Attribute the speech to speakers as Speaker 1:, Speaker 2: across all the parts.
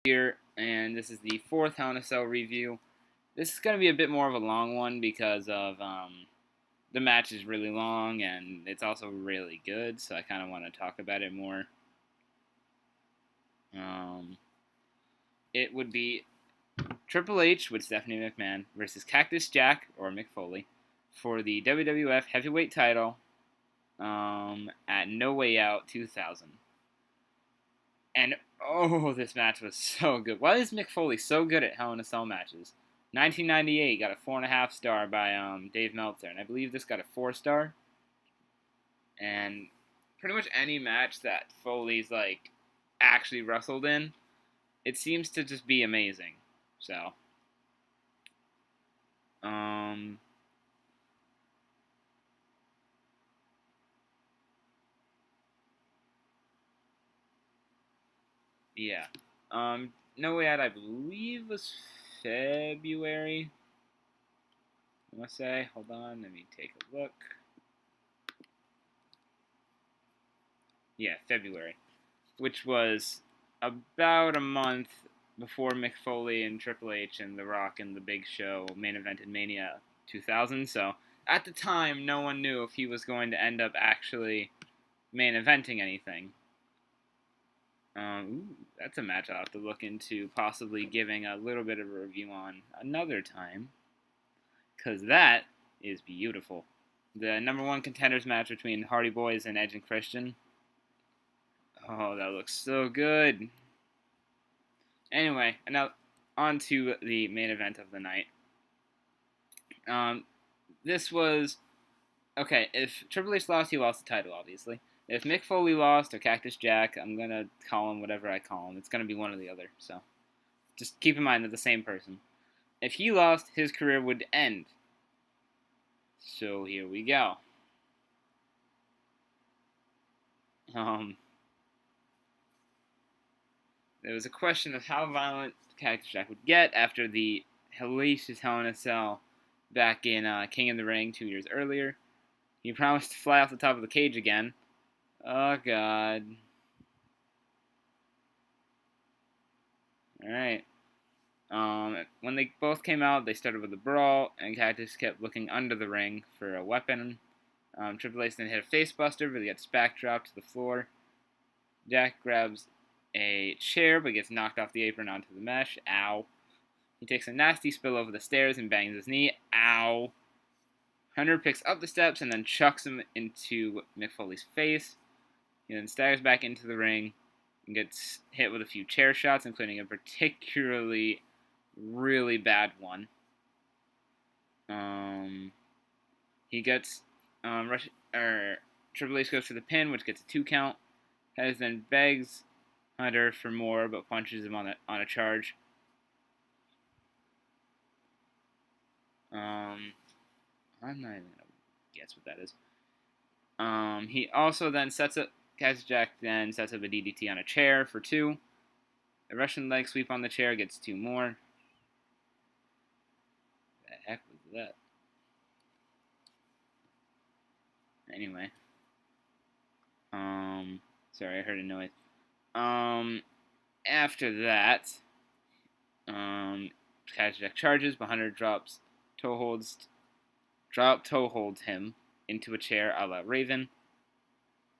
Speaker 1: Here, and this is the fourth Hell in a Cell review. This is going to be a bit more of a long one because of the match is really long and it's also really good, so I kind of want to talk about it more. It would be Triple H with Stephanie McMahon versus Cactus Jack or Mick Foley for the WWF Heavyweight title at No Way Out 2000. And oh, this match was so good. Why is Mick Foley so good at Hell in a Cell matches? 1998 got a 4.5 star by Dave Meltzer, and I believe this got a 4-star. And pretty much any match that Foley's like actually wrestled in, it seems to just be amazing. So, yeah. No Way Out, I believe, was February. I must say. Hold on, let me take a look. Yeah, February, which was about a month before Mick Foley and Triple H and The Rock and The Big Show main evented Mania 2000. So at the time, no one knew if he was going to end up actually main eventing anything. That's a match I'll have to look into, possibly giving a little bit of a review on another time, because that is beautiful. The number one contenders match between Hardy Boys and Edge and Christian. Oh, that looks so good. Anyway, now on to the main event of the night. This was... Okay, if Triple H lost, he lost the title, obviously. If Mick Foley lost, or Cactus Jack, I'm going to call him whatever I call him. It's going to be one or the other, so just keep in mind they're the same person. If he lost, his career would end. So here we go. There was a question of how violent Cactus Jack would get after the hellacious Hell in a Cell back in King of the Ring 2 years earlier. He promised to fly off the top of the cage again. Oh, God. Alright. When they both came out, they started with a brawl, and Cactus kept looking under the ring for a weapon. Triple H then hit a facebuster, but he gets backdropped to the floor. Jack grabs a chair, but gets knocked off the apron onto the mesh. Ow. He takes a nasty spill over the stairs and bangs his knee. Ow. Hunter picks up the steps and then chucks him into Mick Foley's face. He then staggers back into the ring and gets hit with a few chair shots, including a particularly really bad one. He gets Triple H goes for the pin, which gets a 2 count. Hez then begs Hunter for more, but punches him on a charge. I'm not even gonna guess what that is. He also then Cactus Jack then sets up a DDT on a chair for 2. A Russian leg sweep on the chair gets 2 more. The heck was that? Anyway. Sorry, I heard a noise. After that, Cactus Jack charges, but Hunter toe holds him into a chair a la Raven.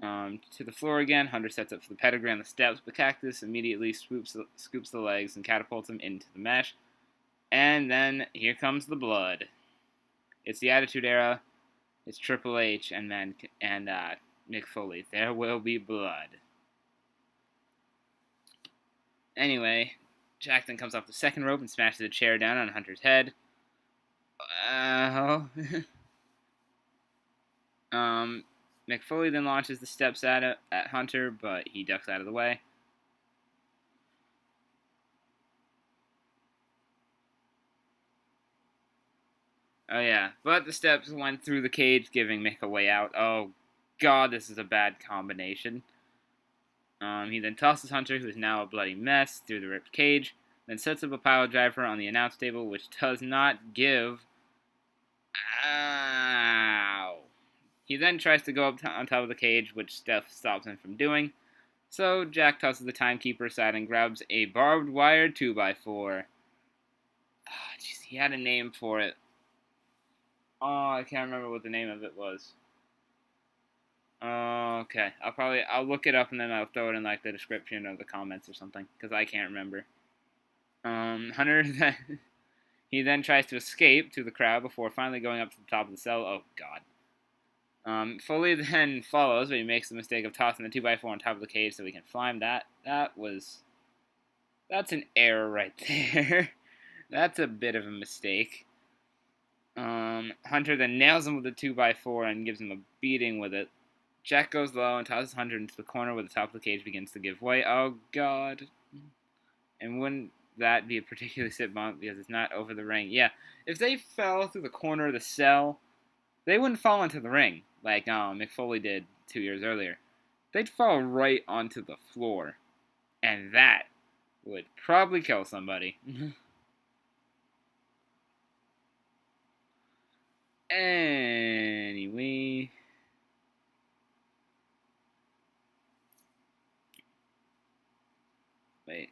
Speaker 1: To the floor again. Hunter sets up for the pedigree on the steps, but Cactus immediately scoops the legs and catapults him into the mesh. And then here comes the blood. It's the Attitude Era. It's Triple H and Mick Foley. There will be blood. Anyway, Jack then comes off the second rope and smashes a chair down on Hunter's head. Mick Foley then launches the steps at Hunter, but he ducks out of the way. Oh yeah, but the steps went through the cage, giving Mick a way out. Oh God, this is a bad combination. He then tosses Hunter, who is now a bloody mess, through the ripped cage, then sets up a pile driver on the announce table, which does not give. Ow. He then tries to go up on top of the cage, which Steph stops him from doing. So Jack tosses the timekeeper aside and grabs a barbed wire 2x4. Oh, jeez, he had a name for it. Oh, I can't remember what the name of it was. Okay, I'll look it up and then I'll throw it in like the description or the comments or something because I can't remember. Hunter then he then tries to escape to the crowd before finally going up to the top of the cell. Oh God. Foley then follows, but he makes the mistake of tossing the 2x4 on top of the cage so he can climb. That's an error right there. That's a bit of a mistake. Hunter then nails him with the 2x4 and gives him a beating with it. Jack goes low and tosses Hunter into the corner where the top of the cage begins to give way. Oh God. And wouldn't that be a particularly sick bump because it's not over the ring? Yeah, if they fell through the corner of the cell, they wouldn't fall into the ring like Mick Foley did 2 years earlier. They'd fall right onto the floor. And that would probably kill somebody. Anyway. Wait.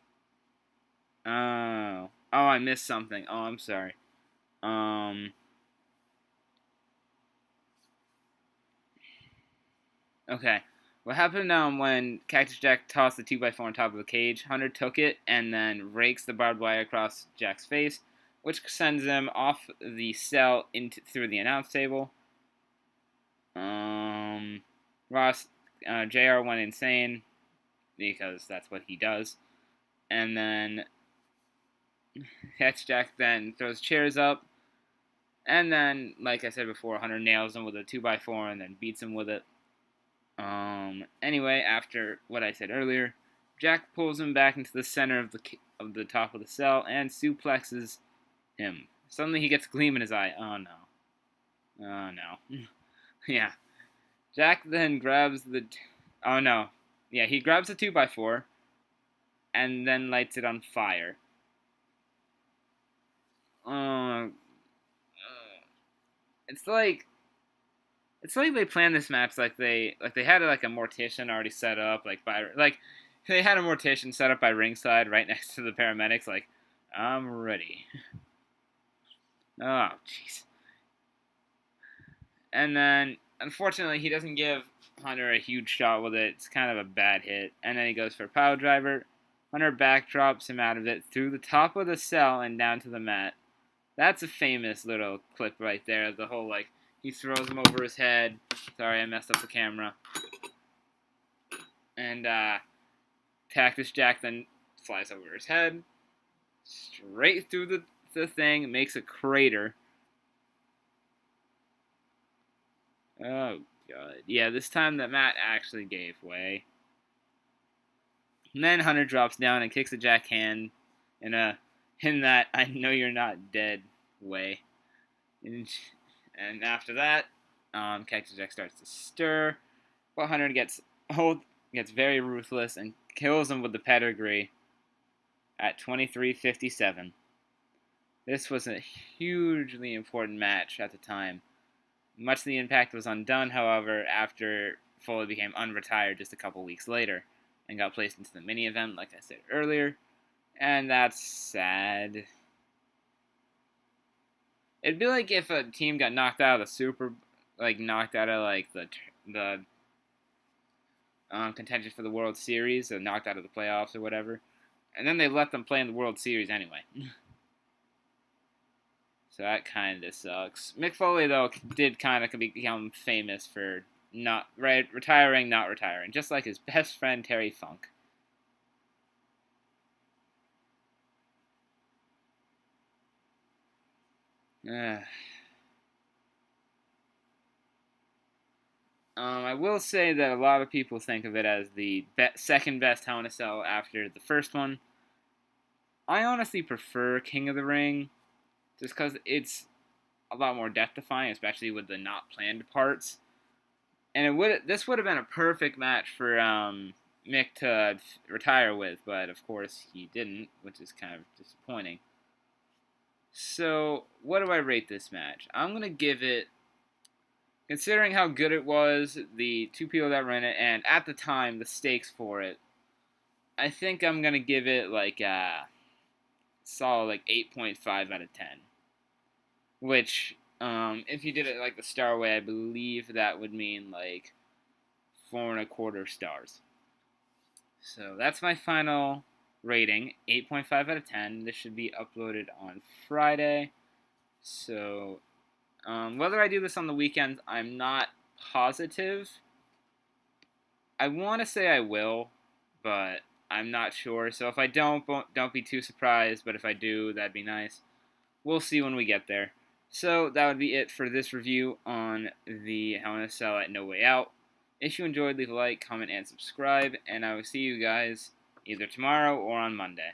Speaker 1: Oh, I missed something. Oh, I'm sorry. Okay. What happened when Cactus Jack tossed the 2x4 on top of the cage? Hunter took it and then rakes the barbed wire across Jack's face, which sends him off the cell through the announce table. JR went insane because that's what he does. And then Cactus Jack then throws chairs up. And then, like I said before, Hunter nails him with a 2x4 and then beats him with it. Anyway, after what I said earlier, Jack pulls him back into the center of the top of the cell and suplexes him. Suddenly he gets a gleam in his eye. Oh no. Oh no. Yeah. Jack then grabs the... Oh no. Yeah, he grabs the 2x4 and then lights it on fire. It's like they planned this match like they had like a mortician already set up they had a mortician set up by ringside right next to the paramedics. Like, I'm ready. Oh jeez. And then unfortunately he doesn't give Hunter a huge shot with it. It's kind of a bad hit. And then he goes for a pile driver. Hunter backdrops him out of it through the top of the cell and down to the mat. That's a famous little clip right there. The whole, like, he throws him over his head. Sorry, I messed up the camera. And, Cactus Jack then flies over his head. Straight through the thing. Makes a crater. Oh, God. Yeah, this time the mat actually gave way. And then Hunter drops down and kicks the Jack hand in that I know you're not dead way. And after that, Cactus Jack starts to stir, but Hunter gets very ruthless and kills him with the pedigree at 23:57. This was a hugely important match at the time. Much of the impact was undone, however, after Foley became unretired just a couple weeks later and got placed into the mini event, like I said earlier. And that's sad. It'd be like if a team got knocked out of the contention for the World Series, or knocked out of the playoffs or whatever, and then they let them play in the World Series anyway. So that kind of sucks. Mick Foley, though, did kind of become famous for not retiring, just like his best friend Terry Funk. I will say that a lot of people think of it as the second best Hell in a Cell after the first one. I honestly prefer King of the Ring, just because it's a lot more death-defying, especially with the not planned parts. And this would have been a perfect match for Mick to retire with, but of course he didn't, which is kind of disappointing. So, what do I rate this match? I'm going to give it, considering how good it was, the two people that were in it, and at the time, the stakes for it, I think I'm gonna give it like a solid like 8.5 out of 10. Which, if you did it like the star way, I believe that would mean like 4.25 stars. So that's my final rating, 8.5 out of 10. This should be uploaded on Friday. So whether I do this on the weekends, I'm not positive. I want to say I will, but I'm not sure. So if I don't be too surprised. But if I do, that'd be nice. We'll see when we get there. So that would be it for this review on the Hell in a Cell at No Way Out. If you enjoyed, leave a like, comment, and subscribe, and I will see you guys either tomorrow or on Monday.